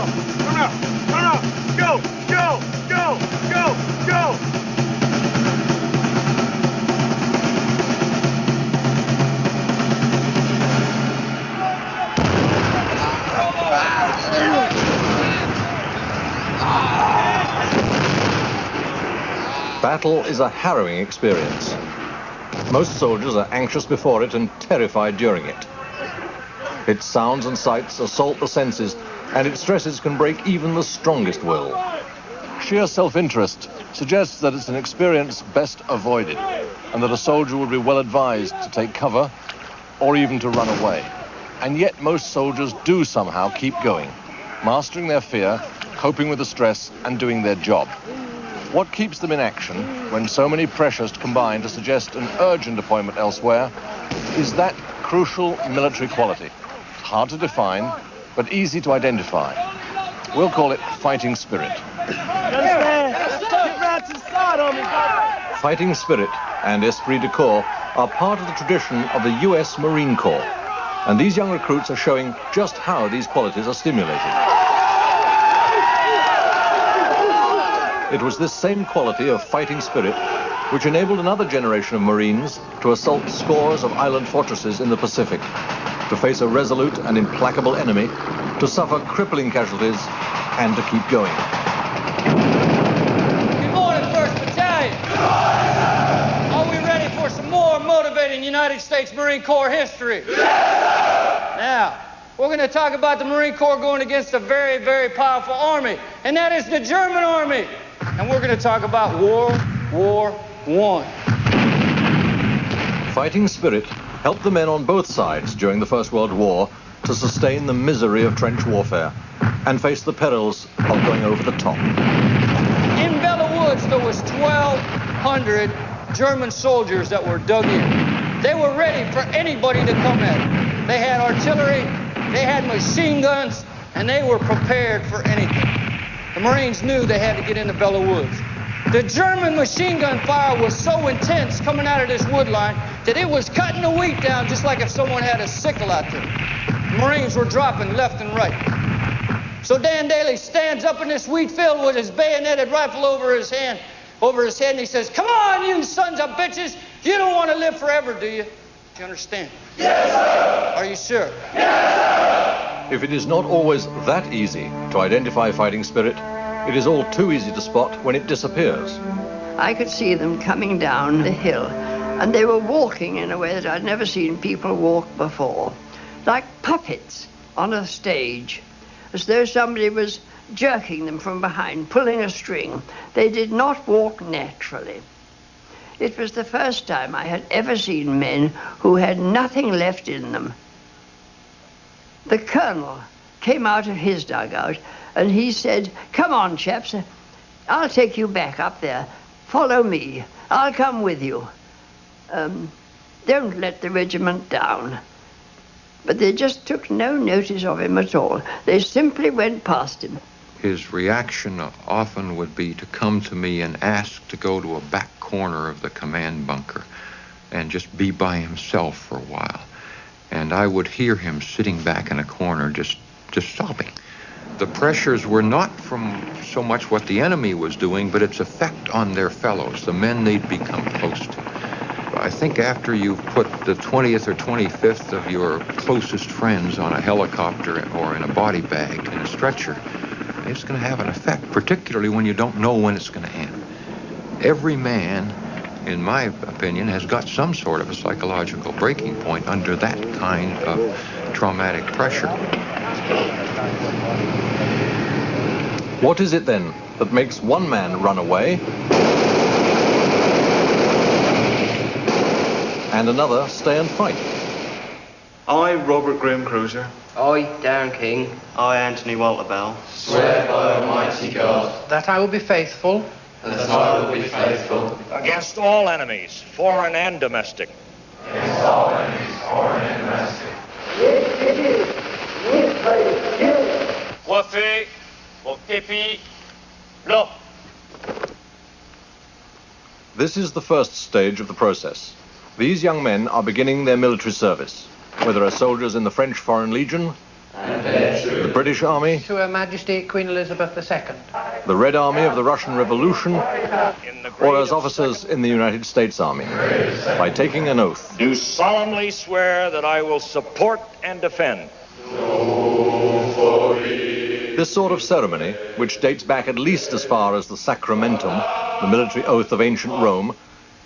Turn out! Go! Go! Go! Go! Go! Battle is a harrowing experience. Most soldiers are anxious before it and terrified during it. Its sounds and sights assault the senses, and its stresses can break even the strongest will. Sheer self-interest suggests that it's an experience best avoided, and that a soldier would be well advised to take cover or even to run away. And yet most soldiers do somehow keep going, mastering their fear, coping with the stress, and doing their job. What keeps them in action when so many pressures combine to suggest an urgent deployment elsewhere is that crucial military quality. Hard to define, but easy to identify. We'll call it fighting spirit. Fighting spirit and esprit de corps are part of the tradition of the US Marine Corps, and these young recruits are showing just how these qualities are stimulated. It was this same quality of fighting spirit which enabled another generation of Marines to assault scores of island fortresses in the Pacific, to face a resolute and implacable enemy, to suffer crippling casualties, and to keep going. Good morning, 1st Battalion. Good morning, sir. Are we ready for some more motivating United States Marine Corps history? Yes, sir. Now, we're going to talk about the Marine Corps going against a very, very powerful army, and that is the German army. And we're going to talk about World War I. Fighting spirit helped the men on both sides during the First World War to sustain the misery of trench warfare and face the perils of going over the top. In Belleau Woods, there was 1,200 German soldiers that were dug in. They were ready for anybody to come at them. They had artillery, they had machine guns, and they were prepared for anything. The Marines knew they had to get into Belleau Woods. The German machine gun fire was so intense coming out of this wood line that it was cutting the wheat down just like if someone had a sickle out there. The Marines were dropping left and right. So Dan Daly stands up in this wheat field with his bayoneted rifle over his head, and he says, "Come on, you sons of bitches! You don't want to live forever, do you? Do you understand?" Yes, sir! Are you sure? Yes, sir! If it is not always that easy to identify fighting spirit, it is all too easy to spot when it disappears. I could see them coming down the hill, and they were walking in a way that I'd never seen people walk before, like puppets on a stage, as though somebody was jerking them from behind, pulling a string. They did not walk naturally. It was the first time I had ever seen men who had nothing left in them. The colonel came out of his dugout and he said, "Come on, chaps, I'll take you back up there. Follow me. I'll come with you. Don't let the regiment down." But they just took no notice of him at all. They simply went past him. His reaction often would be to come to me and ask to go to a back corner of the command bunker and just be by himself for a while. And I would hear him sitting back in a corner just sobbing. The pressures were not from so much what the enemy was doing, but its effect on their fellows, the men they'd become close to. I think after you've put the 20th or 25th of your closest friends on a helicopter or in a body bag in a stretcher, it's going to have an effect, particularly when you don't know when it's going to end. Every man, in my opinion, has got some sort of a psychological breaking point under that kind of traumatic pressure. What is it then that makes one man run away and another stay and fight? I, Robert Graham Cruiser. I, Darren King. I, Anthony Walter Bell. Swear by Almighty God That I will be faithful. and that I will be faithful against all enemies, foreign and domestic. against all enemies, foreign and domestic. Coiffé, au képi, blanc. This is the first stage of the process. These young men are beginning their military service, whether as soldiers in the French Foreign Legion and bear true The British Army, to Her Majesty Queen Elizabeth II. the Red Army of the Russian Revolution, in the or grade as of officers in the United States Army, by taking an oath. do solemnly swear that I will support and defend. This sort of ceremony, which dates back at least as far as the Sacramentum, the military oath of ancient Rome,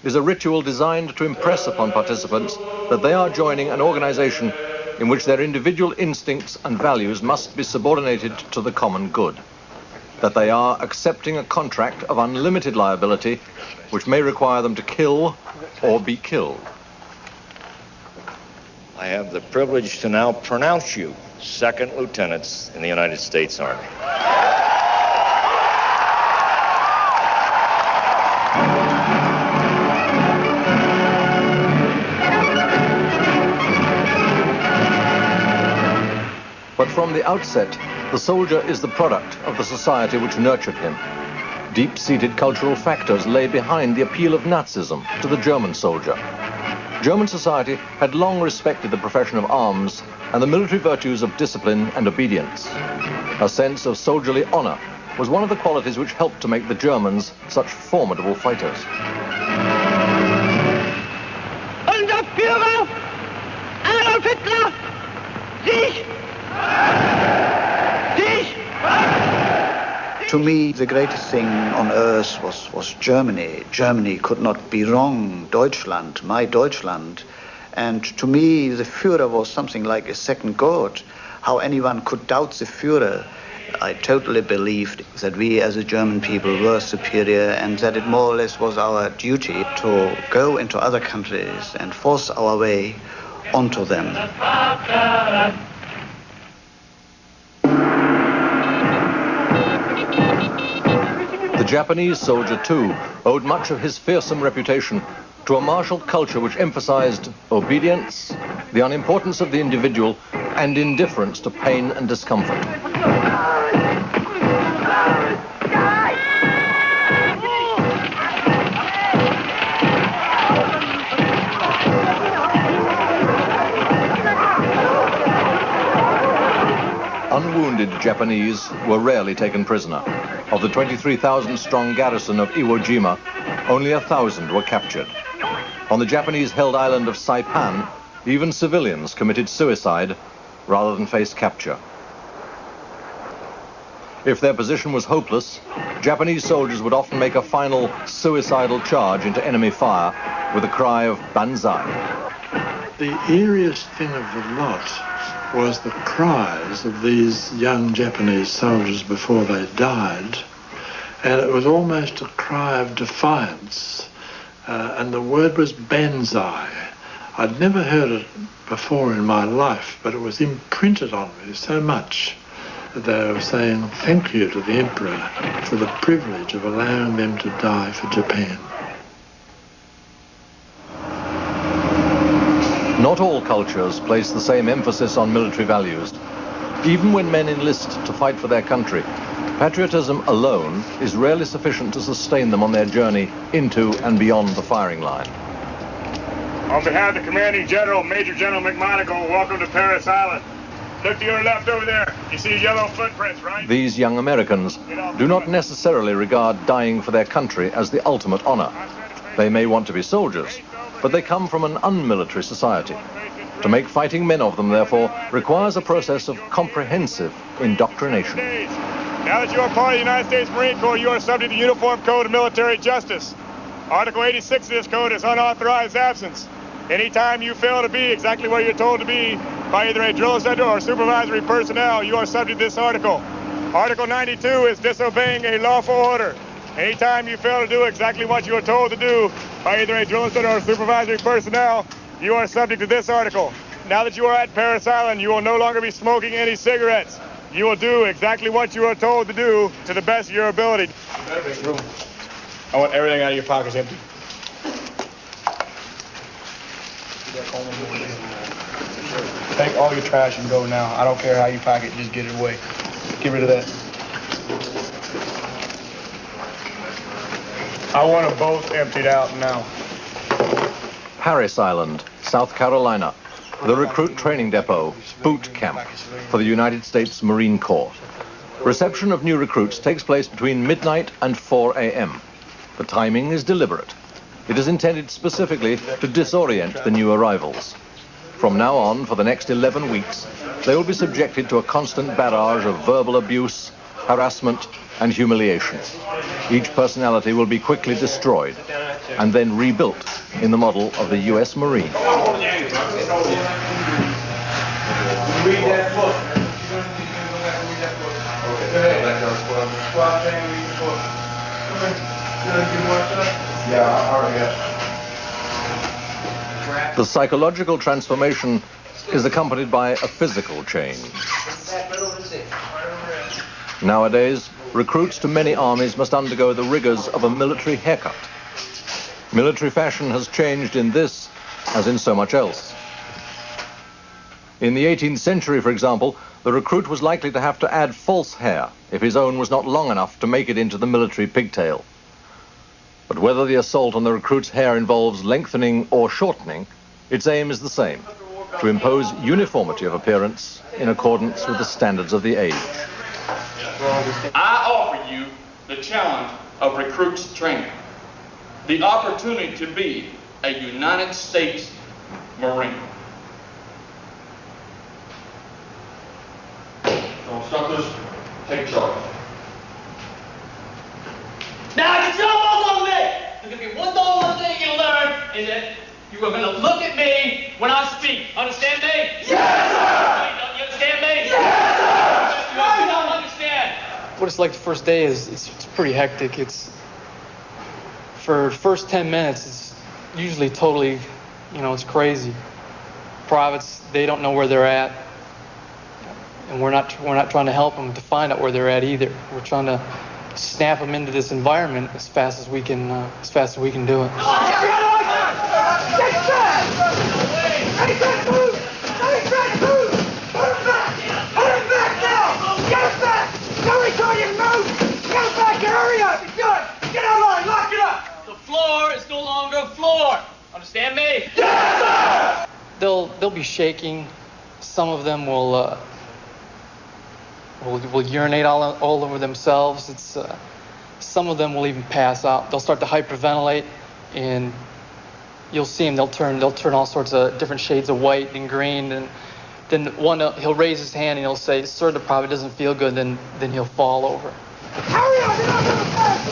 is a ritual designed to impress upon participants that they are joining an organization in which their individual instincts and values must be subordinated to the common good, that they are accepting a contract of unlimited liability which may require them to kill or be killed. I have the privilege to now pronounce you second lieutenants in the United States Army. But from the outset, the soldier is the product of the society which nurtured him. Deep-seated cultural factors lay behind the appeal of Nazism to the German soldier. German society had long respected the profession of arms and the military virtues of discipline and obedience. A sense of soldierly honor was one of the qualities which helped to make the Germans such formidable fighters. Unser Führer, Adolf Hitler, sich! To me, the greatest thing on earth was Germany. Germany could not be wrong. Deutschland, my Deutschland. And to me, the Führer was something like a second God. How anyone could doubt the Führer? I totally believed that we as a German people were superior and that it more or less was our duty to go into other countries and force our way onto them. The Japanese soldier, too, owed much of his fearsome reputation to a martial culture which emphasized obedience, the unimportance of the individual, and indifference to pain and discomfort. Unwounded Japanese were rarely taken prisoner. Of the 23,000-strong garrison of Iwo Jima, only 1,000 were captured. On the Japanese-held island of Saipan, even civilians committed suicide rather than face capture. If their position was hopeless, Japanese soldiers would often make a final suicidal charge into enemy fire with a cry of Banzai. The eeriest thing of the lot was the cries of these young Japanese soldiers before they died, and it was almost a cry of defiance, and the word was Banzai. I'd never heard it before in my life, but it was imprinted on me so much that they were saying thank you to the Emperor for the privilege of allowing them to die for Japan. Not all cultures place the same emphasis on military values. Even when men enlist to fight for their country, patriotism alone is rarely sufficient to sustain them on their journey into and beyond the firing line. On behalf of the commanding general, Major General McMonagle, welcome to Paris Island. Look to your left over there. You see yellow footprints, right? These young Americans do not necessarily regard dying for their country as the ultimate honor. They may want to be soldiers, but they come from an unmilitary society. To make fighting men of them, therefore, requires a process of comprehensive indoctrination. Now that you are part of the United States Marine Corps, you are subject to the Uniform Code of Military Justice. Article 86 of this code is unauthorized absence. Anytime you fail to be exactly where you're told to be by either a drill instructor or supervisory personnel, you are subject to this article. Article 92 is disobeying a lawful order. Anytime you fail to do exactly what you are told to do by either a drill instructor or supervisory personnel, you are subject to this article. Now that you are at Paris Island, you will no longer be smoking any cigarettes. You will do exactly what you are told to do to the best of your ability. I want everything out of your pockets empty. Take all your trash and go now. I don't care how you pack it, just get it away. Get rid of that. I want them both emptied out now. Harris Island, South Carolina, the recruit training depot, boot camp, for the United States Marine Corps. Reception of new recruits takes place between midnight and 4 a.m. The timing is deliberate. It is intended specifically to disorient the new arrivals. From now on, for the next 11 weeks, they will be subjected to a constant barrage of verbal abuse, harassment, and humiliation. Each personality will be quickly destroyed and then rebuilt in the model of the U.S. Marine. The psychological transformation is accompanied by a physical change. Nowadays, recruits to many armies must undergo the rigors of a military haircut. Military fashion has changed in this as in so much else. In the 18th century, for example, the recruit was likely to have to add false hair if his own was not long enough to make it into the military pigtail. But whether the assault on the recruit's hair involves lengthening or shortening, its aim is the same, to impose uniformity of appearance in accordance with the standards of the age. I offer you the challenge of recruits training, the opportunity to be a United States Marine. So instructors, take charge. Now get your elbows on me! There's going to be one thing you learn is that you are going to look at me when I speak. Understand me? Yes, sir! You understand me? Yes, sir! You don't understand. What it's like the first day is it's pretty hectic. It's for the first 10 minutes, it's usually totally, it's crazy. Privates, they don't know where they're at, and we're not trying to help them to find out where they're at either. We're trying to snap them into this environment as fast as we can do it. The floor is no longer a floor. Understand me? Yes, sir! They'll be shaking. Some of them will urinate all over themselves. It's some of them will even pass out. They'll start to hyperventilate, and you'll see them. They'll turn all sorts of different shades of white and green, and then he'll raise his hand and he'll say, "Sir, it probably doesn't feel good." Then he'll fall over. Hurry up! You're not going to pass!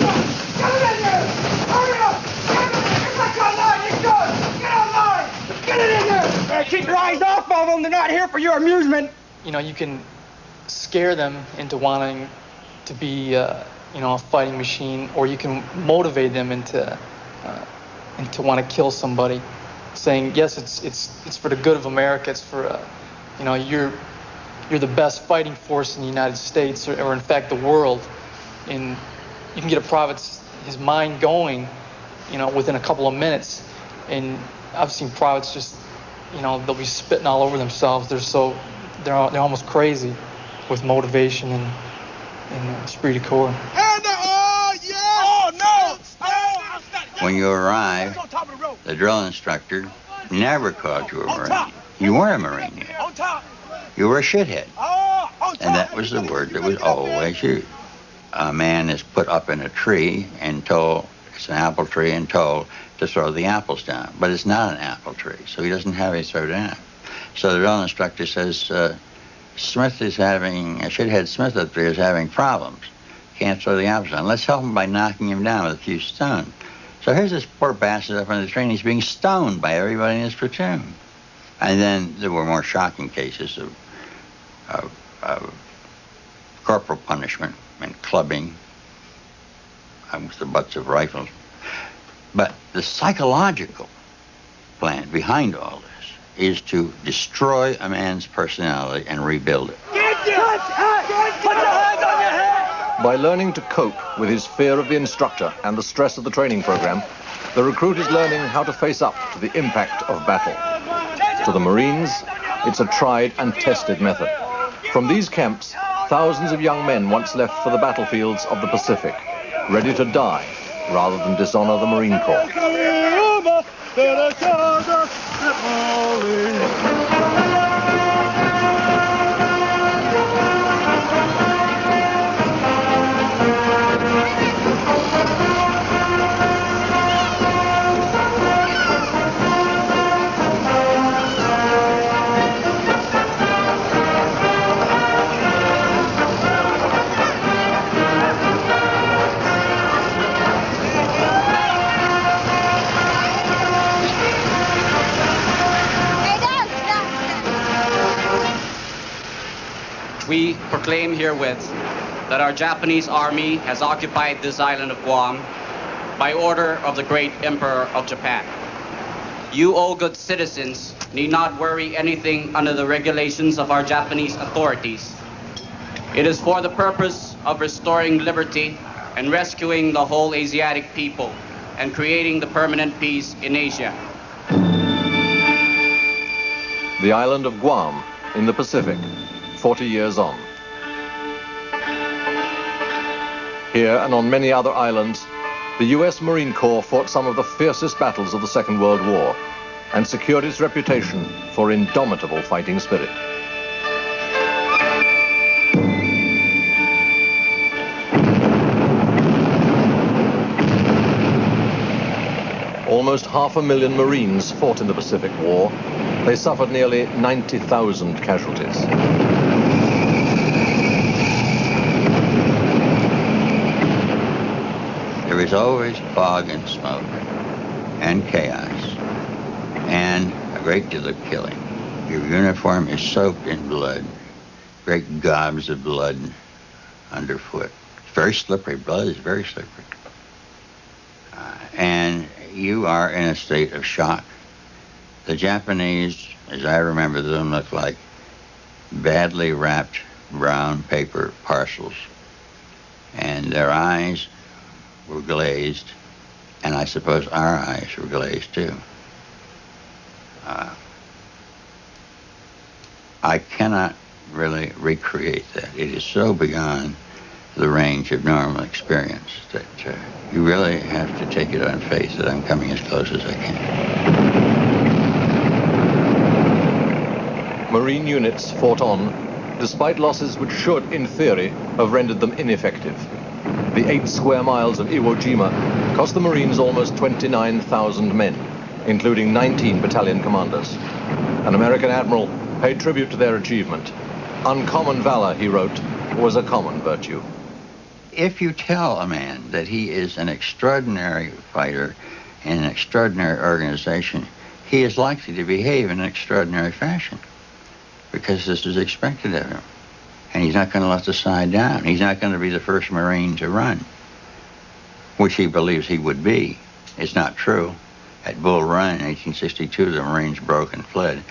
Get it in there! Hurry up! Get back online! You're good! Get online! Get it in there! Keep your eyes off of them. They're not here for your amusement. You can scare them into wanting to be, a fighting machine, or you can motivate them into want to kill somebody, saying, yes, it's for the good of America. It's for, you're the best fighting force in the United States, or in fact the world. And you can get a private's his mind going, within a couple of minutes. And I've seen privates just, they'll be spitting all over themselves. They're almost crazy with motivation and esprit de corps. When you arrive, the drill instructor never called you a Marine. You weren't a Marine yet. You were a shithead. And that was the word that was always used. A man is put up in a tree and told, it's an apple tree, and told to throw the apples down. But it's not an apple tree, so he doesn't have any throw down. So the drill instructor says, Smith is having, shithead Smith up there is having problems. Can't throw the apples down. Let's help him by knocking him down with a few stones. So here's this poor bastard up on the train. He's being stoned by everybody in his platoon. And then there were more shocking cases of corporal punishment and clubbing with the butts of rifles. But the psychological plan behind all this is to destroy a man's personality and rebuild it. By learning to cope with his fear of the instructor and the stress of the training program, the recruit is learning how to face up to the impact of battle. To the Marines, it's a tried and tested method. From these camps, thousands of young men once left for the battlefields of the Pacific, ready to die rather than dishonor the Marine Corps. proclaim herewith that our Japanese army has occupied this island of Guam by order of the great Emperor of Japan. You, O good citizens, need not worry anything under the regulations of our Japanese authorities. It is for the purpose of restoring liberty and rescuing the whole Asiatic people and creating the permanent peace in Asia. The island of Guam in the Pacific, 40 years on. Here and on many other islands, the US Marine Corps fought some of the fiercest battles of the Second World War and secured its reputation for indomitable fighting spirit. Almost 500,000 Marines fought in the Pacific War. They suffered nearly 90,000 casualties. There was always fog and smoke and chaos and a great deal of killing. Your uniform is soaked in blood, great gobs of blood underfoot. It's very slippery. Blood is very slippery. And you are in a state of shock. The Japanese, as I remember them, looked like badly wrapped brown paper parcels. And their eyes were glazed, and I suppose our eyes were glazed too. I cannot really recreate that. It is so beyond the range of normal experience that you really have to take it on faith that I'm coming as close as I can. Marine units fought on, despite losses which should, in theory, have rendered them ineffective. The 8 square miles of Iwo Jima cost the Marines almost 29,000 men, including 19 battalion commanders. An American admiral paid tribute to their achievement. Uncommon valor, he wrote, was a common virtue. If you tell a man that he is an extraordinary fighter in an extraordinary organization, he is likely to behave in an extraordinary fashion because this is expected of him. And he's not going to let the side down. He's not going to be the first Marine to run, which he believes he would be. It's not true. At Bull Run in 1862, the Marines broke and fled,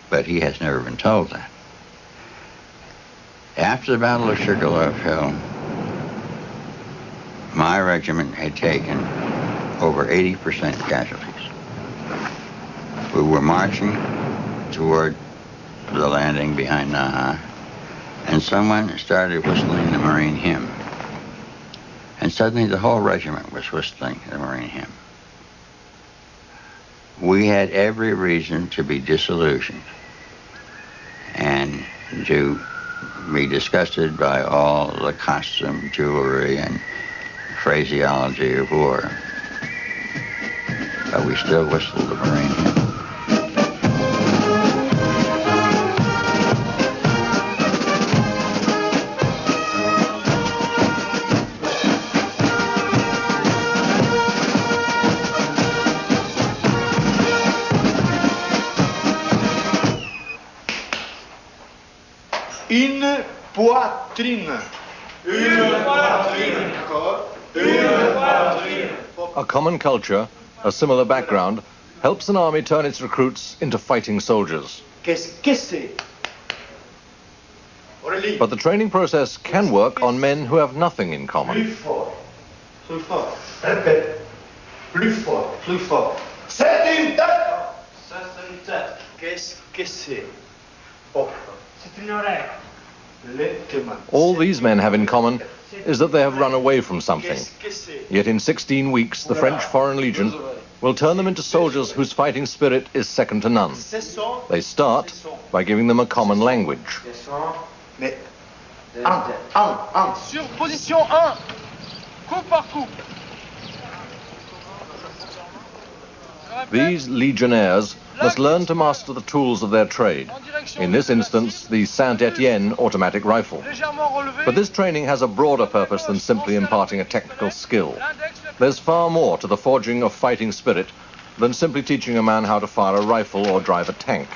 but he has never been told that. After the Battle of Sugarloaf Hill, my regiment had taken over 80% casualties. We were marching toward the landing behind Naha, and someone started whistling the Marine hymn. And suddenly the whole regiment was whistling the Marine hymn. We had every reason to be disillusioned and to be disgusted by all the costume, jewelry, and phraseology of war. But we still whistled the Marine hymn. Une poitrine. Une poitrine. Une poitrine. A common culture, a similar background, helps an army turn its recruits into fighting soldiers. Qu'est-ce que c'est? But the training process can work on men who have nothing in common. Plus fort. Plus fort. Répète. Plus fort. Plus fort. C'est une tête. C'est une tête. Qu'est-ce que c'est? Oh. C'est une oreille. All these men have in common is that they have run away from something. Yet in 16 weeks, the French Foreign Legion will turn them into soldiers whose fighting spirit is second to none. They start by giving them a common language. Sur position 1, coupe par coupe. These legionnaires must learn to master the tools of their trade. In this instance, the Saint-Étienne automatic rifle. But this training has a broader purpose than simply imparting a technical skill. There's far more to the forging of fighting spirit than simply teaching a man how to fire a rifle or drive a tank.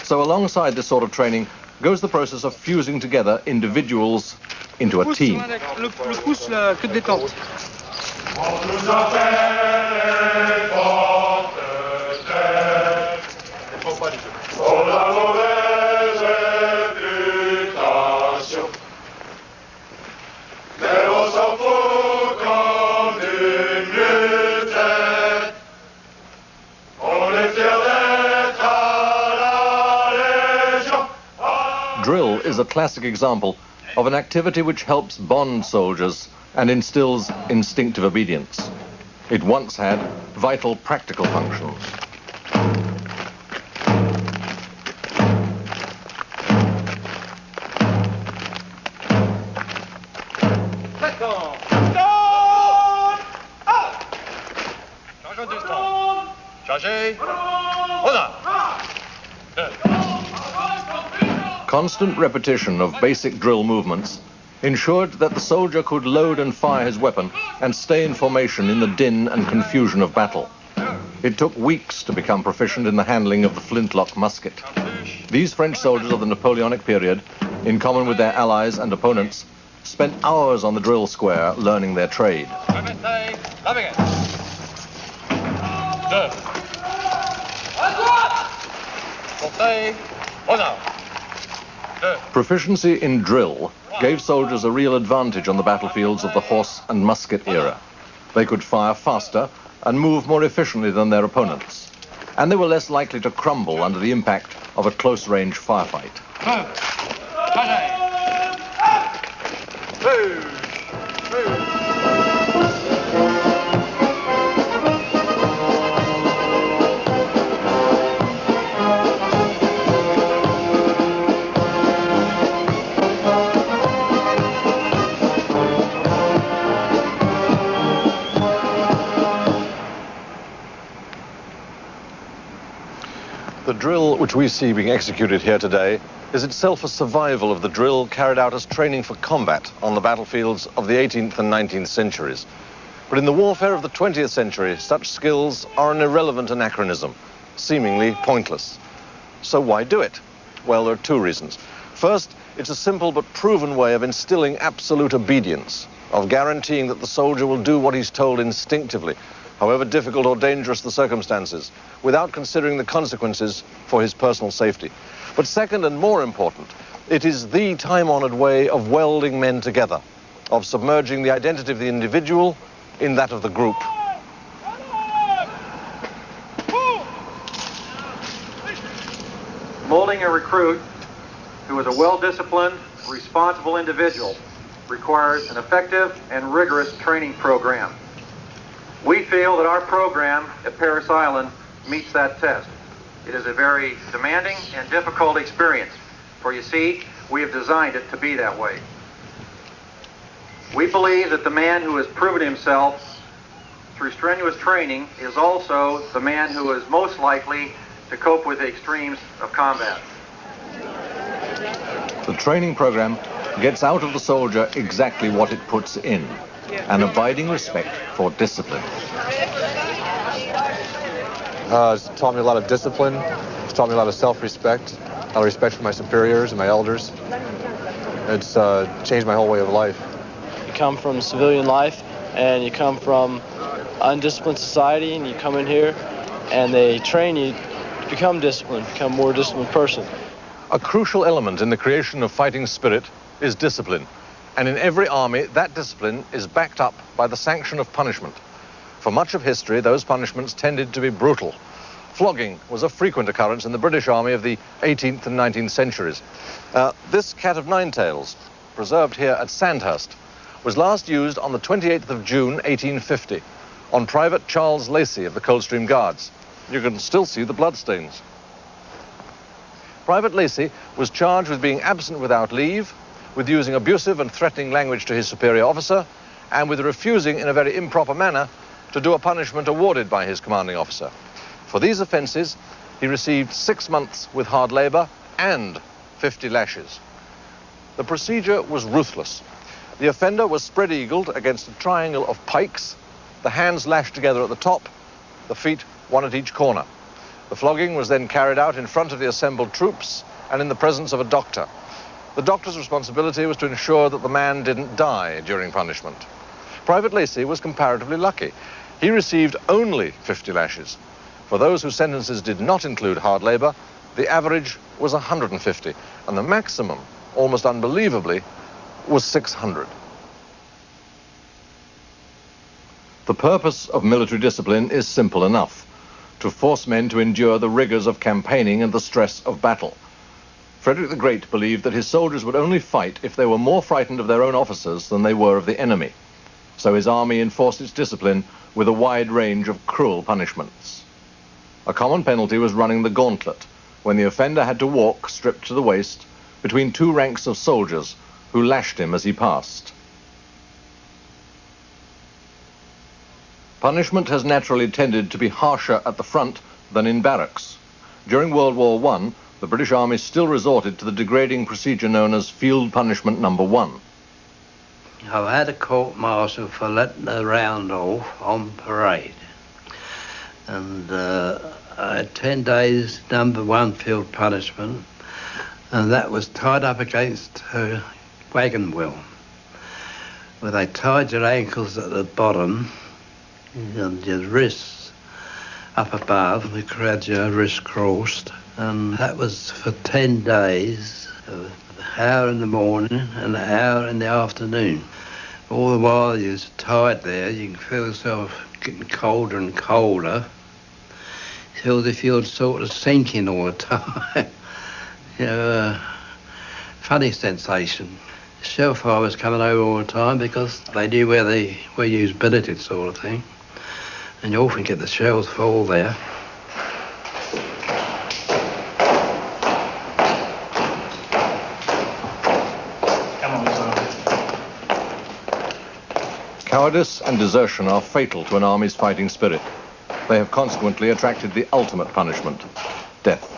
So alongside this sort of training, goes the process of fusing together individuals into a team. Le pouce, la queue de détente. Drill is a classic example of an activity which helps bond soldiers and instills instinctive obedience. It once had vital practical functions. Constant repetition of basic drill movements ensured that the soldier could load and fire his weapon and stay in formation in the din and confusion of battle. It took weeks to become proficient in the handling of the flintlock musket. These French soldiers of the Napoleonic period, in common with their allies and opponents, spent hours on the drill square learning their trade. Proficiency in drill gave soldiers a real advantage on the battlefields of the horse and musket era. They could fire faster and move more efficiently than their opponents, and they were less likely to crumble under the impact of a close-range firefight. The drill which we see being executed here today is itself a survival of the drill carried out as training for combat on the battlefields of the 18th and 19th centuries. But in the warfare of the 20th century, such skills are an irrelevant anachronism, seemingly pointless. So why do it? Well, there are two reasons. First, it's a simple but proven way of instilling absolute obedience, of guaranteeing that the soldier will do what he's told instinctively, however difficult or dangerous the circumstances, without considering the consequences for his personal safety. But second and more important, it is the time-honored way of welding men together, of submerging the identity of the individual in that of the group. Molding a recruit who is a well-disciplined, responsible individual requires an effective and rigorous training program. We feel that our program at Parris Island meets that test. It is a very demanding and difficult experience, for you see, we have designed it to be that way. We believe that the man who has proven himself through strenuous training is also the man who is most likely to cope with the extremes of combat. The training program gets out of the soldier exactly what it puts in: an abiding respect for discipline. It's taught me a lot of discipline. It's taught me a lot of self-respect, a lot of respect for my superiors and my elders. It's changed my whole way of life. You come from civilian life, and you come from undisciplined society, and you come in here, and they train you to become disciplined, become a more disciplined person. A crucial element in the creation of fighting spirit is discipline. And in every army, that discipline is backed up by the sanction of punishment. For much of history, those punishments tended to be brutal. Flogging was a frequent occurrence in the British Army of the 18th and 19th centuries. This cat of nine tails, preserved here at Sandhurst, was last used on the 28th of June, 1850, on Private Charles Lacey of the Coldstream Guards. You can still see the bloodstains. Private Lacey was charged with being absent without leave, with using abusive and threatening language to his superior officer, and with refusing in a very improper manner to do a punishment awarded by his commanding officer. For these offences, he received 6 months with hard labour and 50 lashes. The procedure was ruthless. The offender was spread-eagled against a triangle of pikes, the hands lashed together at the top, the feet one at each corner. The flogging was then carried out in front of the assembled troops and in the presence of a doctor. The doctor's responsibility was to ensure that the man didn't die during punishment. Private Lacey was comparatively lucky. He received only 50 lashes. For those whose sentences did not include hard labor, the average was 150, and the maximum, almost unbelievably, was 600. The purpose of military discipline is simple enough: to force men to endure the rigors of campaigning and the stress of battle. Frederick the Great believed that his soldiers would only fight if they were more frightened of their own officers than they were of the enemy. So his army enforced its discipline with a wide range of cruel punishments. A common penalty was running the gauntlet, when the offender had to walk, stripped to the waist, between two ranks of soldiers who lashed him as he passed. Punishment has naturally tended to be harsher at the front than in barracks. During World War I, the British Army still resorted to the degrading procedure known as Field Punishment No. 1. I've had a court-martial for letting a round off on parade. And I had 10 days No. 1 field punishment, and that was tied up against her wagon wheel, where they tied your ankles at the bottom and your wrists up above. They had your wrists crossed, and that was for 10 days, an hour in the morning and an hour in the afternoon. All the while you're tied there, you can feel yourself getting colder and colder. Feel as if you're sort of sinking all the time. You know, funny sensation. Shellfire was coming over all the time because they knew where you was billeted, sort of thing. And you often get the shells fall there. Cowardice and desertion are fatal to an army's fighting spirit. They have consequently attracted the ultimate punishment, death.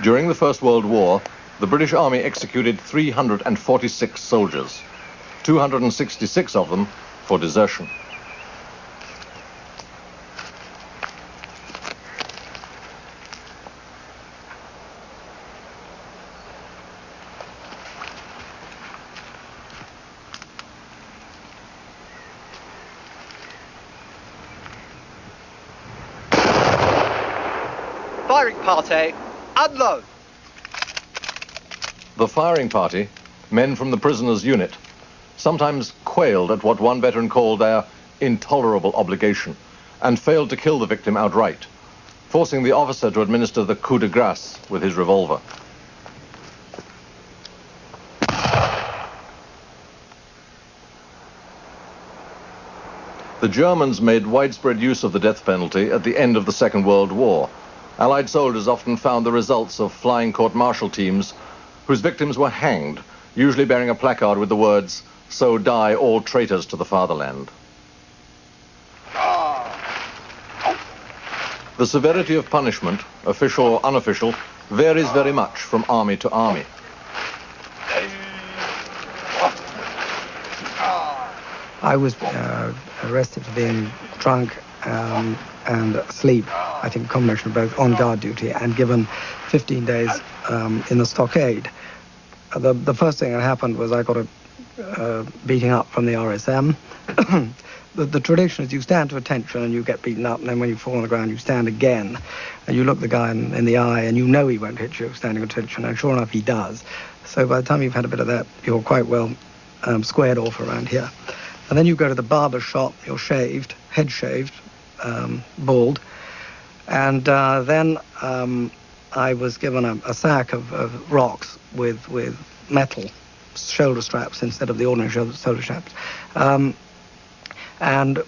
During the First World War, the British Army executed 346 soldiers, 266 of them for desertion. Firing party, unload! The firing party, men from the prisoners' unit, sometimes quailed at what one veteran called their intolerable obligation and failed to kill the victim outright, forcing the officer to administer the coup de grace with his revolver. The Germans made widespread use of the death penalty at the end of the Second World War. Allied soldiers often found the results of flying court-martial teams whose victims were hanged, usually bearing a placard with the words, "So die all traitors to the fatherland." The severity of punishment, official or unofficial, varies very much from army to army. I was arrested for being drunk and asleep, I think a combination of both, on guard duty, and given 15 days in the stockade. The first thing that happened was I got a beating up from the RSM. The tradition is you stand to attention and you get beaten up, and then when you fall on the ground you stand again and you look the guy in the eye and you know he won't hit you standing at attention, and sure enough he does. So by the time you've had a bit of that, you're quite well squared off around here. And then you go to the barber's shop, you're shaved, head shaved, bald, and then I was given a sack of rocks with metal shoulder straps instead of the ordinary shoulder straps, and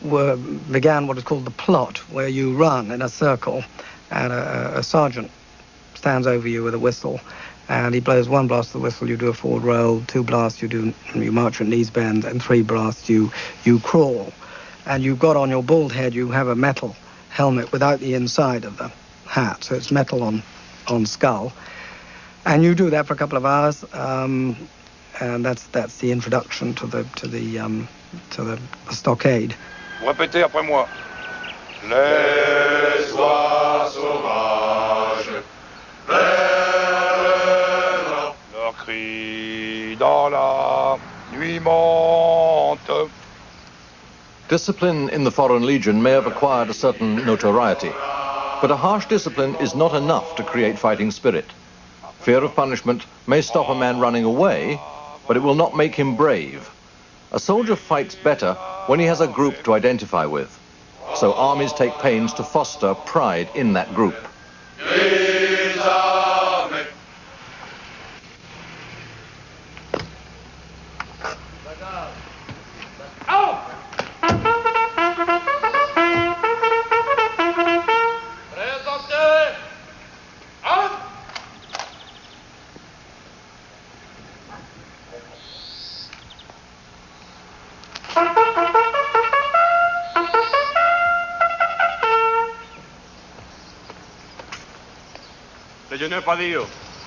began what is called the plot, where you run in a circle, and a sergeant stands over you with a whistle, and he blows one blast of the whistle, you do a forward roll, 2 blasts you march at knees bend, and 3 blasts you crawl. And you've got on your bald head, you have a metal helmet without the inside of the hat, so it's metal on skull. And you do that for a couple of hours, and that's the introduction to the stockade. Répétez après moi. Les oies sauvages vers le nord, leur cri dans la nuit monte. Discipline in the Foreign Legion may have acquired a certain notoriety, but a harsh discipline is not enough to create fighting spirit. Fear of punishment may stop a man running away, but it will not make him brave. A soldier fights better when he has a group to identify with. So armies take pains to foster pride in that group. Lieutenant Padillo,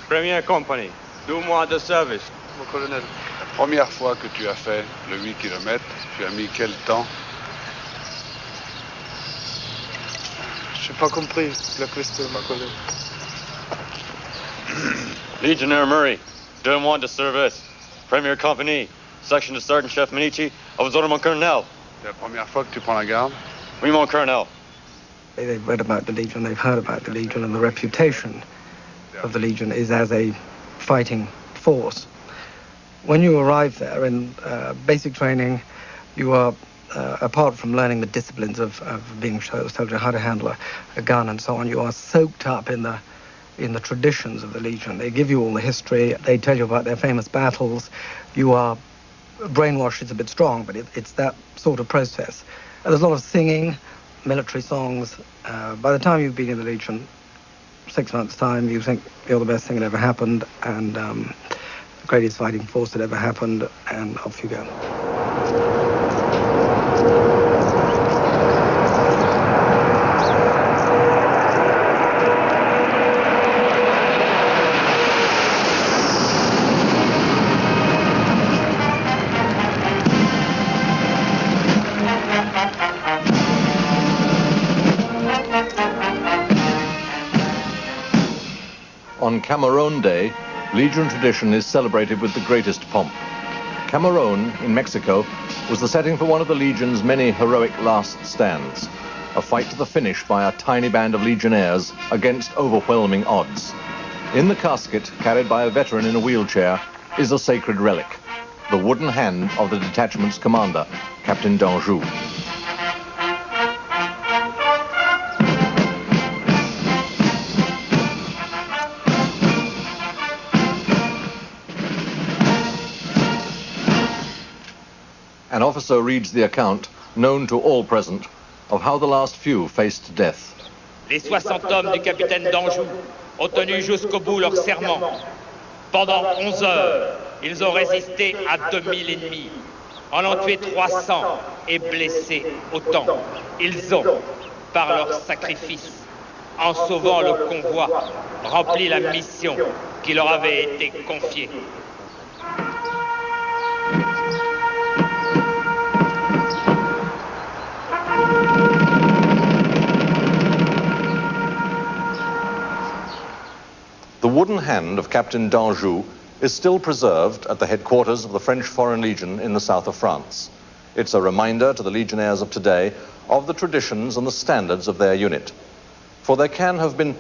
Premier Company, 2 mois de service. Mon colonel, la première fois que tu as fait le 8 km, tu as mis quel temps? Je n'ai pas compris la question, mon colonel. Legionnaire Murray, 2 mois de service. Premier Company, section de Sergeant Chef Minichi, of his order, mon colonel. C'est la première fois que tu prends la garde? Oui, mon colonel. They've read about the Legion, they've heard about the Legion, and the reputation of the Legion is as a fighting force. When you arrive there in basic training, you are, apart from learning the disciplines of being a soldier, how to handle a gun and so on, you are soaked up in the traditions of the Legion. They give you all the history, they tell you about their famous battles. You are brainwashed, is a bit strong, but it's that sort of process. And there's a lot of singing, military songs. By the time you've been in the Legion, 6 months' time, you think you're the best thing that ever happened, and the greatest fighting force that ever happened, and off you go. On Cameron Day, Legion tradition is celebrated with the greatest pomp. Cameron, in Mexico, was the setting for one of the Legion's many heroic last stands, a fight to the finish by a tiny band of Legionnaires against overwhelming odds. In the casket, carried by a veteran in a wheelchair, is a sacred relic, the wooden hand of the detachment's commander, Captain d'Anjou. An officer reads the account, known to all present, of how the last few faced death. Les 60 hommes du capitaine d'Anjou ont tenu jusqu'au bout leur serment. Pendant 11 heures, ils ont résisté à 2000 ennemis, en ont tué 300 et blessé autant. Ils ont, par leur sacrifice, en sauvant le convoi, rempli la mission qui leur avait été confiée. The wooden hand of Captain d'Anjou is still preserved at the headquarters of the French Foreign Legion in the south of France. It's a reminder to the legionnaires of today of the traditions and the standards of their unit. For there can have been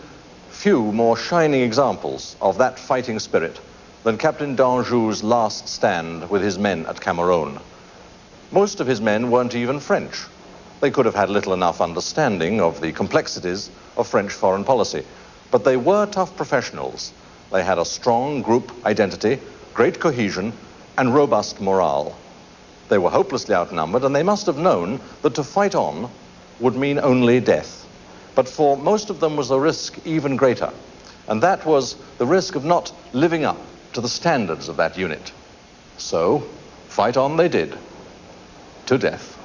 few more shining examples of that fighting spirit than Captain d'Anjou's last stand with his men at Cameron. Most of his men weren't even French. They could have had little enough understanding of the complexities of French foreign policy. But they were tough professionals. They had a strong group identity, great cohesion, and robust morale. They were hopelessly outnumbered, and they must have known that to fight on would mean only death. But for most of them was a risk even greater, and that was the risk of not living up to the standards of that unit. So, fight on they did, to death.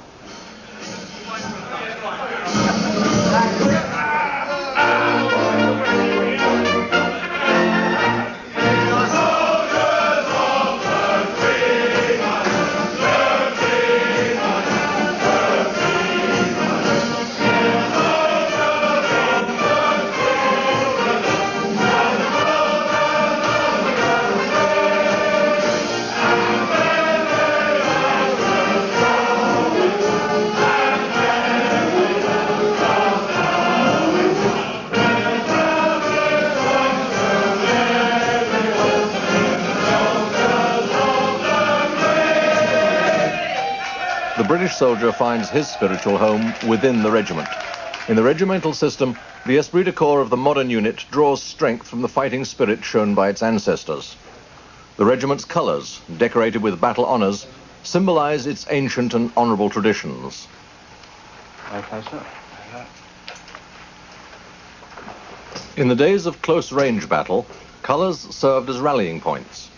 British soldier finds his spiritual home within the regiment. In the regimental system, the esprit de corps of the modern unit draws strength from the fighting spirit shown by its ancestors. The regiment's colours, decorated with battle honours, symbolise its ancient and honourable traditions. Okay, sir. In the days of close-range battle, colours served as rallying points.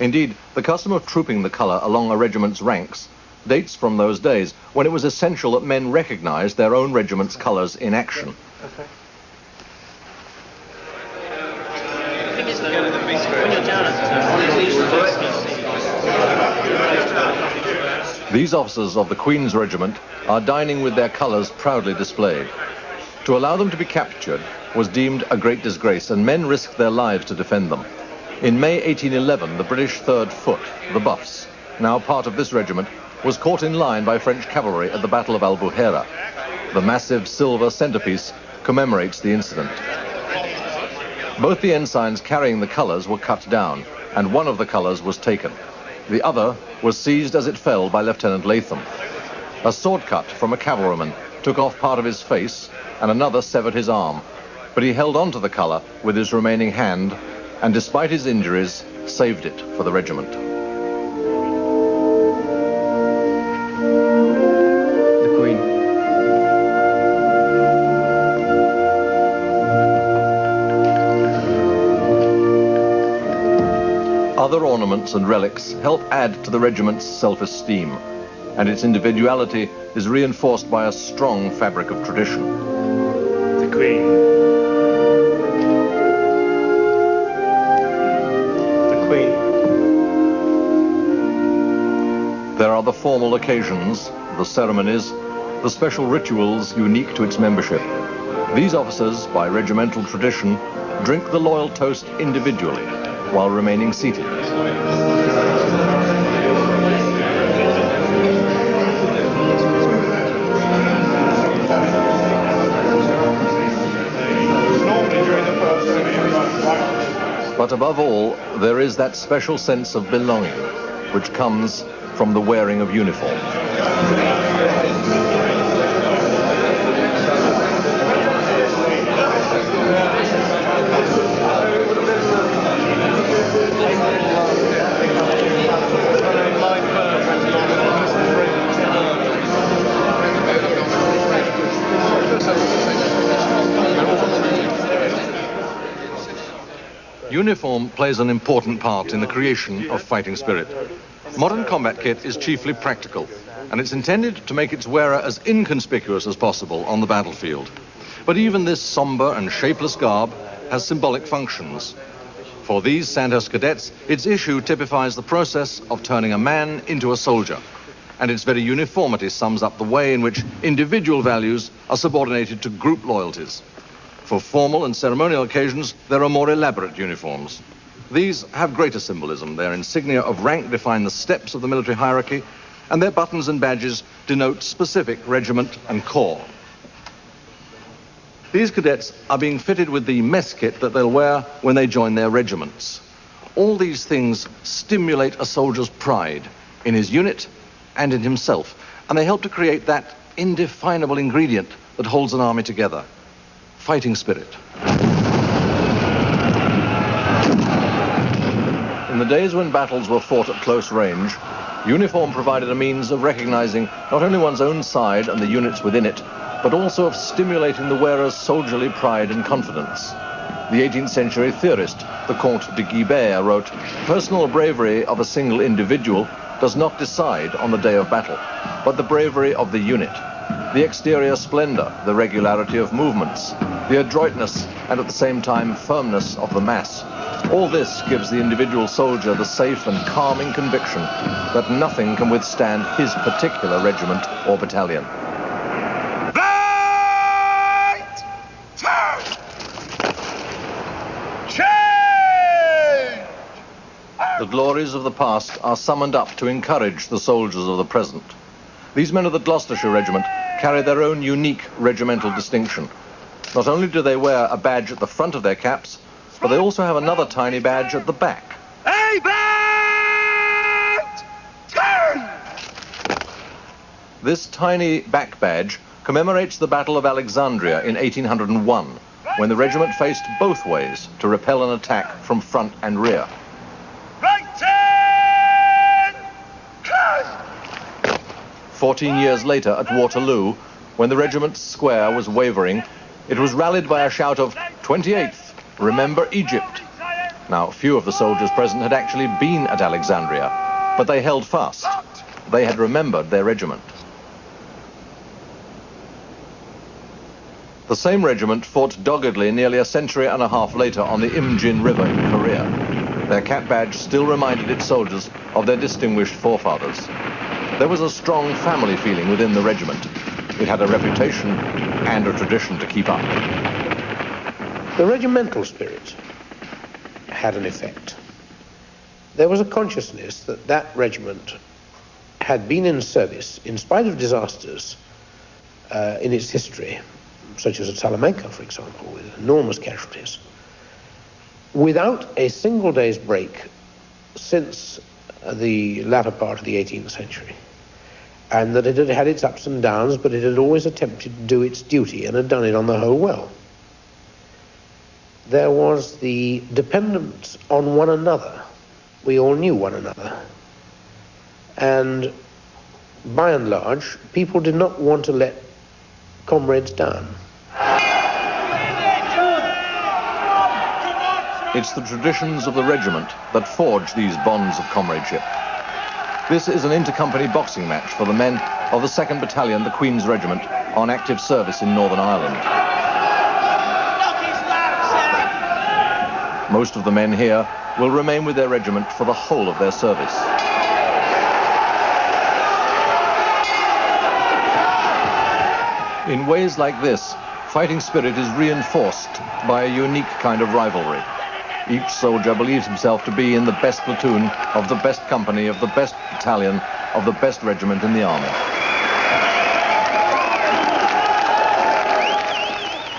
Indeed, the custom of trooping the colour along a regiment's ranks dates from those days when it was essential that men recognised their own regiment's colours in action. Okay. These officers of the Queen's Regiment are dining with their colours proudly displayed. To allow them to be captured was deemed a great disgrace, and men risked their lives to defend them. In May 1811, the British 3rd Foot, the Buffs, now part of this regiment, was caught in line by French cavalry at the Battle of Albuera. The massive silver centrepiece commemorates the incident. Both the ensigns carrying the colours were cut down, and one of the colours was taken. The other was seized as it fell by Lieutenant Latham. A sword cut from a cavalryman took off part of his face, and another severed his arm. But he held on to the colour with his remaining hand, and despite his injuries, saved it for the regiment. The Queen. Other ornaments and relics help add to the regiment's self-esteem, and its individuality is reinforced by a strong fabric of tradition. The Queen. There are the formal occasions, the ceremonies, the special rituals unique to its membership. These officers, by regimental tradition, drink the loyal toast individually while remaining seated. But above all, there is that special sense of belonging, which comes from the wearing of uniform. Uniform plays an important part in the creation of fighting spirit. Modern combat kit is chiefly practical, and it's intended to make its wearer as inconspicuous as possible on the battlefield. But even this somber and shapeless garb has symbolic functions. For these Sandhurst cadets, its issue typifies the process of turning a man into a soldier, and its very uniformity sums up the way in which individual values are subordinated to group loyalties. For formal and ceremonial occasions, there are more elaborate uniforms. These have greater symbolism. Their insignia of rank define the steps of the military hierarchy, and their buttons and badges denote specific regiment and corps. These cadets are being fitted with the mess kit that they'll wear when they join their regiments. All these things stimulate a soldier's pride in his unit and in himself, and they help to create that indefinable ingredient that holds an army together: fighting spirit. In the days when battles were fought at close range, uniform provided a means of recognizing not only one's own side and the units within it, but also of stimulating the wearer's soldierly pride and confidence. The 18th century theorist, the Comte de Guibert, wrote, "Personal bravery of a single individual does not decide on the day of battle, but the bravery of the unit. The exterior splendor, the regularity of movements, the adroitness and at the same time firmness of the mass. All this gives the individual soldier the safe and calming conviction that nothing can withstand his particular regiment or battalion." Right! Turn! Change! The glories of the past are summoned up to encourage the soldiers of the present. These men of the Gloucestershire Regiment carry their own unique regimental distinction. Not only do they wear a badge at the front of their caps, but they also have another tiny badge at the back. Hey, right! Turn! This tiny back badge commemorates the Battle of Alexandria in 1801, when the regiment faced both ways to repel an attack from front and rear. 14 years later at Waterloo, when the regiment's square was wavering, it was rallied by a shout of 28th, remember Egypt. Now, few of the soldiers present had actually been at Alexandria, but they held fast. They had remembered their regiment. The same regiment fought doggedly nearly a century and a half later on the Imjin River in Korea. Their cap badge still reminded its soldiers of their distinguished forefathers. There was a strong family feeling within the regiment. It had a reputation and a tradition to keep up. The regimental spirit had an effect. There was a consciousness that that regiment had been in service, in spite of disasters in its history, such as at Salamanca, for example, with enormous casualties, without a single day's break since the latter part of the 18th century. And that it had had its ups and downs, but it had always attempted to do its duty and had done it on the whole well. There was the dependence on one another. We all knew one another. And by and large, people did not want to let comrades down. It's the traditions of the regiment that forge these bonds of comradeship. This is an inter-company boxing match for the men of the 2nd Battalion, the Queen's Regiment, on active service in Northern Ireland. Most of the men here will remain with their regiment for the whole of their service. In ways like this, fighting spirit is reinforced by a unique kind of rivalry. Each soldier believes himself to be in the best platoon, of the best company, of the best battalion, of the best regiment in the army.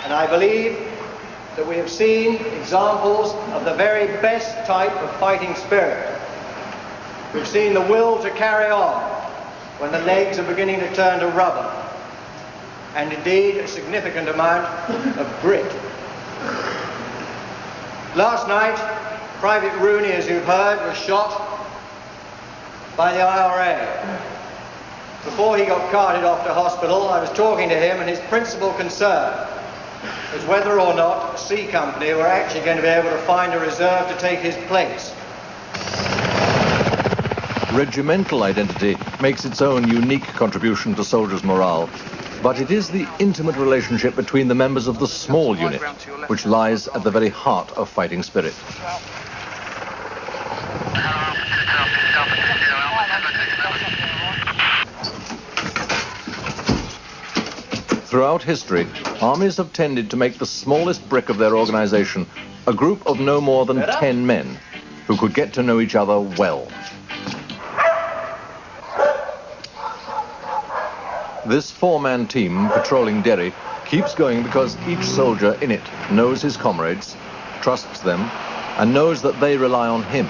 And I believe that we have seen examples of the very best type of fighting spirit. We've seen the will to carry on when the legs are beginning to turn to rubber, and indeed a significant amount of grit. Last night, Private Rooney, as you've heard, was shot by the IRA. Before he got carted off to hospital, I was talking to him, and his principal concern was whether or not C Company were actually going to be able to find a reserve to take his place. Regimental identity makes its own unique contribution to soldiers' morale, but it is the intimate relationship between the members of the small unit which lies at the very heart of fighting spirit. Throughout history, armies have tended to make the smallest brick of their organization a group of no more than 10 men who could get to know each other well. This 4-man team patrolling Derry keeps going because each soldier in it knows his comrades, trusts them, and knows that they rely on him.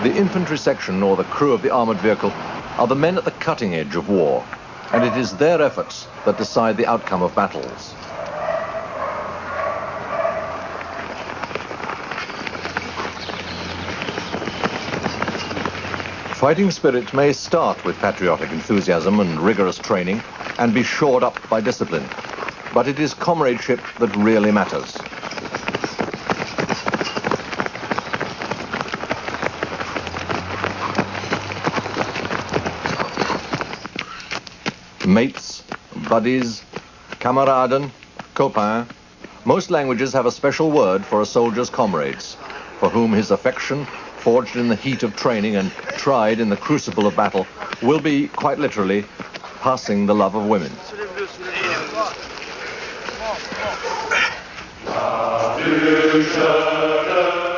The infantry section, or the crew of the armored vehicle, are the men at the cutting edge of war, and it is their efforts that decide the outcome of battles. Fighting spirit may start with patriotic enthusiasm and rigorous training and be shored up by discipline, but it is comradeship that really matters. Mates, buddies, kameraden, copain. Most languages have a special word for a soldier's comrades, for whom his affection, forged in the heat of training and tried in the crucible of battle, will be, quite literally, passing the love of women.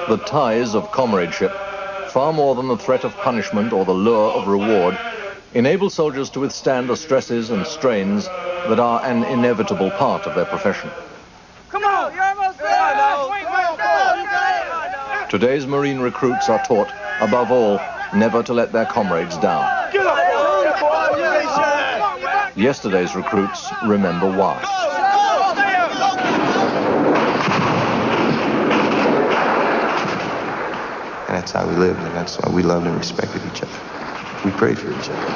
The ties of comradeship, far more than the threat of punishment or the lure of reward, enable soldiers to withstand the stresses and strains that are an inevitable part of their profession. Come on, you're almost there. Today's Marine recruits are taught, above all, never to let their comrades down. Get up. Yesterday's recruits remember why. And that's how we lived, and that's why we loved and respected each other. We prayed for each other.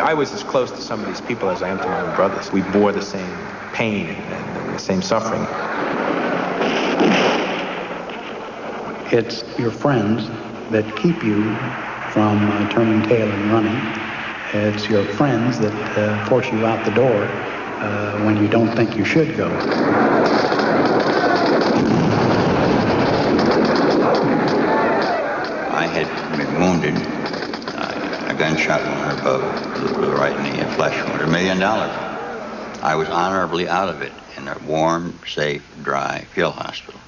I was as close to some of these people as I am to my own brothers. We bore the same pain and the same suffering. It's your friends that keep you from turning tail and running. It's your friends that force you out the door when you don't think you should go. I had been wounded. A gunshot wound above the right knee, a flesh wound, $1 million. I was honorably out of it in a warm, safe, dry field hospital.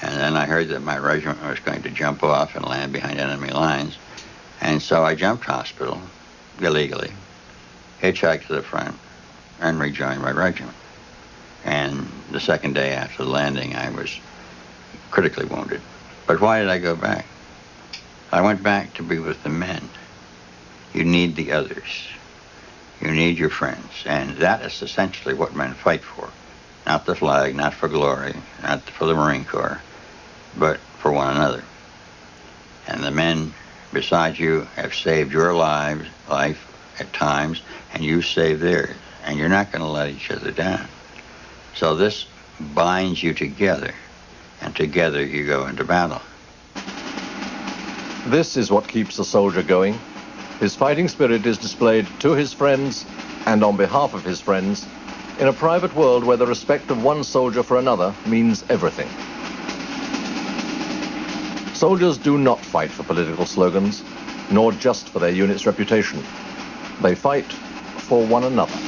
And then I heard that my regiment was going to jump off and land behind enemy lines. And so I jumped hospital illegally, hitchhiked to the front, and rejoined my regiment. And the second day after the landing, I was critically wounded. But why did I go back? I went back to be with the men. You need the others. You need your friends. And that is essentially what men fight for. Not the flag, not for glory, not for the Marine Corps, but for one another. And the men beside you have saved your life at times, and you saved theirs. And you're not going to let each other down. So this binds you together, and together you go into battle. This is what keeps a soldier going. His fighting spirit is displayed to his friends and on behalf of his friends in a private world where the respect of one soldier for another means everything. Soldiers do not fight for political slogans, nor just for their unit's reputation. They fight for one another.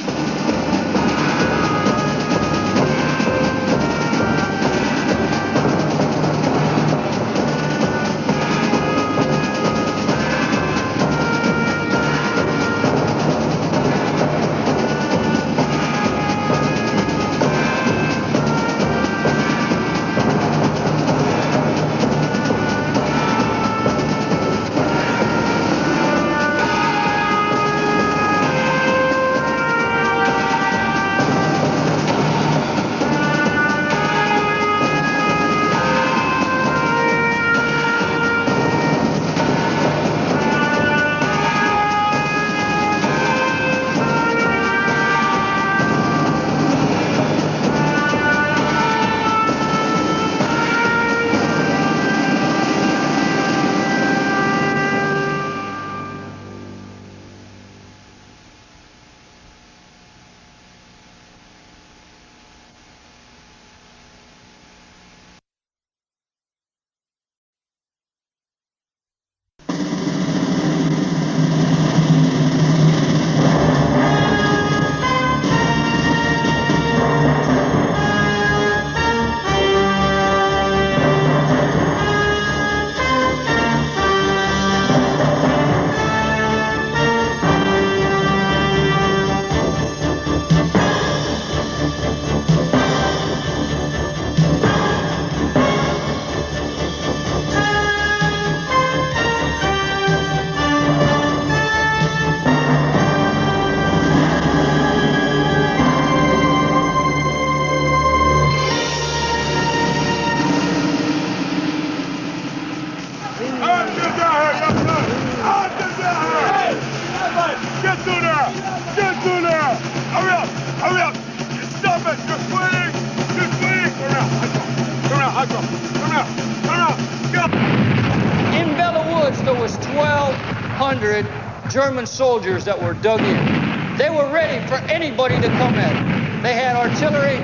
German soldiers that were dug in. They were ready for anybody to come in. They had artillery,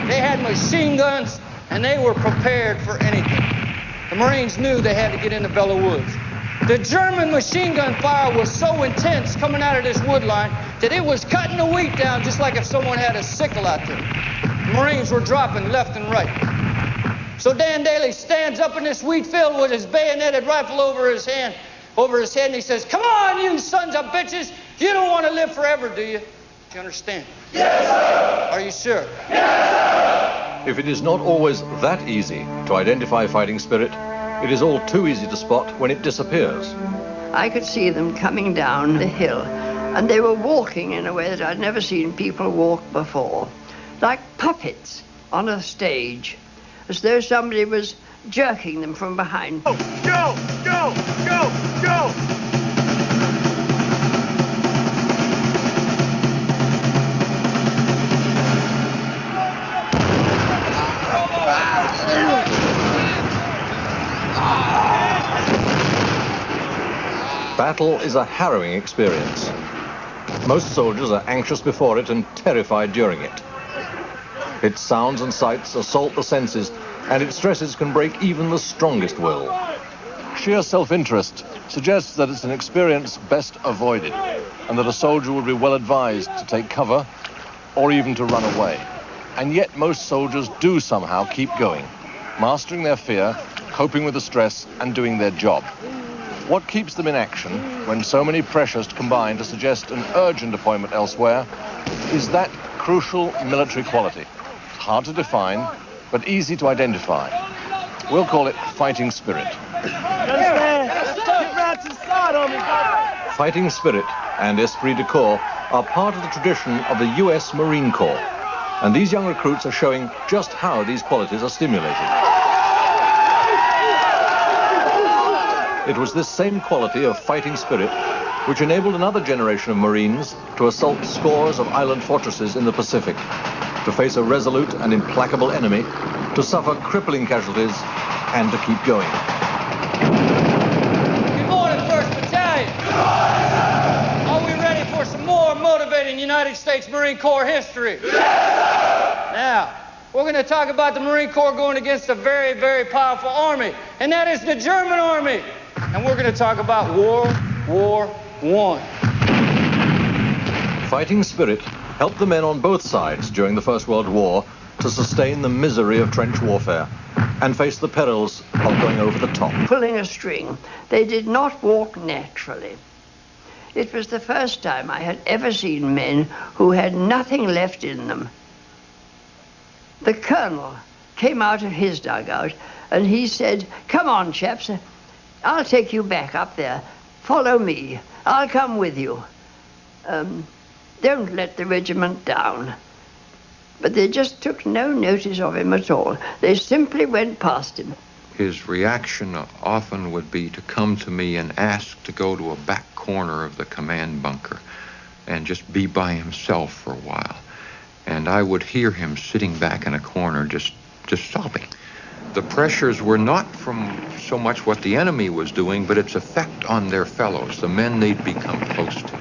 they had machine guns, and they were prepared for anything. The Marines knew they had to get into Belleau Woods. The German machine gun fire was so intense coming out of this wood line that it was cutting the wheat down just like if someone had a sickle out there. The Marines were dropping left and right. So Dan Daly stands up in this wheat field with his bayoneted rifle over his head, and he says, "Come on, you sons of bitches! You don't want to live forever, do you? Do you understand?" Yes, sir! Are you sure? Yes, sir! If it is not always that easy to identify fighting spirit, it is all too easy to spot when it disappears. I could see them coming down the hill And they were walking in a way that I'd never seen people walk before, like puppets on a stage, as though somebody was jerking them from behind. Go, go, go, go, go! Battle is a harrowing experience. Most soldiers are anxious before it and terrified during it. Its sounds and sights assault the senses, and its stresses can break even the strongest will. Sheer self-interest suggests that it's an experience best avoided, and that a soldier would be well advised to take cover or even to run away. And yet most soldiers do somehow keep going, mastering their fear, coping with the stress, and doing their job. What keeps them in action when so many pressures combine to suggest an urgent appointment elsewhere is that crucial military quality. It's hard to define, but easy to identify. We'll call it fighting spirit. Fighting spirit and esprit de corps are part of the tradition of the US Marine Corps, and these young recruits are showing just how these qualities are stimulated. It was this same quality of fighting spirit which enabled another generation of Marines to assault scores of island fortresses in the Pacific, to face a resolute and implacable enemy, to suffer crippling casualties, and to keep going. Good morning, 1st Battalion. Are we ready for some more motivating United States Marine Corps history? Now, we're going to talk about the Marine Corps going against a very, very powerful army, and that is the German army. And we're going to talk about World War I. Fighting spirit helped the men on both sides during the First World War to sustain the misery of trench warfare and face the perils of going over the top. Pulling a string, they did not walk naturally. It was the first time I had ever seen men who had nothing left in them. The colonel came out of his dugout and he said, "Come on, chaps, I'll take you back up there. Follow me. I'll come with you. Don't let the regiment down." But they just took no notice of him at all. They simply went past him. His reaction often would be to come to me and ask to go to a back corner of the command bunker and just be by himself for a while. And I would hear him sitting back in a corner just sobbing. The pressures were not from so much what the enemy was doing, but its effect on their fellows, the men they'd become close to.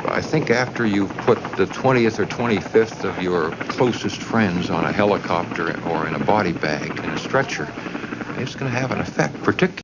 I think after you've put the 20th or 25th of your closest friends on a helicopter or in a body bag in a stretcher, it's going to have an effect, particularly